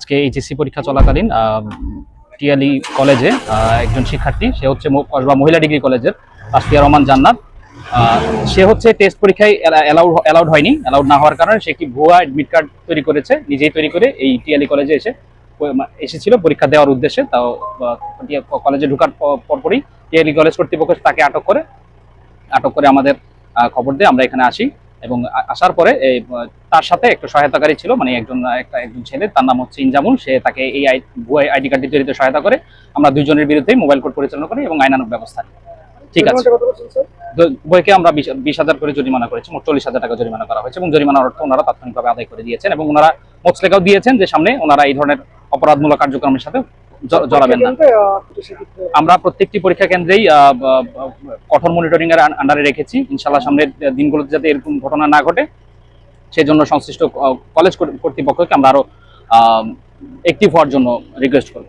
আজকে এইচএসসি পরীক্ষা চলাকালীন টিএলই কলেজে একজন শিক্ষার্থী, সে হচ্ছে কসবা মহিলা ডিগ্রি কলেজের তাসফিয়া রহমান জান্নাত। সে হচ্ছে টেস্ট পরীক্ষায় অ্যালাউড হয়নি। অ্যালাউড না হওয়ার কারণে সে কি ভুয়া অ্যাডমিট কার্ড তৈরি করেছে, নিজেই তৈরি করে এই টিএলই কলেজে এসেছিল পরীক্ষা দেওয়ার উদ্দেশ্যে। তাও কলেজে ঢোকার পরপরই টিএলই কলেজ কর্তৃপক্ষ তাকে আটক করে আমাদের খবর দিয়ে আমরা এখানে আসি, এবং আসার পরে তার সাথে একটা সহায়তাকারী ছিল, মানে একজন ছেলে, তার নাম হচ্ছে ইনজামুল। সে তাকে এই ভুয়া আইডি কার্ডটি তৈরিতে সহায়তা করে। আমরা দুইজনের বিরুদ্ধে মোবাইল কোর্ট পরিচালনা করি এবং আইনানুগ ব্যবস্থা নিই। ঠিক আছে, বইকে আমরা 20,000 করে জরিমানা করেছি, মোট 40,000 টাকা জরিমানা করা হয়েছে, এবং জরিমানার অর্থ ওনারা তাৎক্ষণিকভাবে আদায় করে দিয়েছেন, এবং ওনারা মোচলেখাও দিয়েছেন যে সামনে ওনারা এই ধরনের অপরাধমূলক কার্যক্রমের সাথে জড়াবেন না। আমরা প্রত্যেকটি পরীক্ষা কেন্দ্রেই কঠোর মনিটরিং এর আন্ডারে রেখেছি। ইনশাআল্লাহ সামনের দিনগুলোতে যাতে এরকম ঘটনা না ঘটে সেজন্য সংশ্লিষ্ট কলেজ কর্তৃপক্ষকে আমরা আরো অ্যাক্টিভ হওয়ার জন্য রিকোয়েস্ট করব।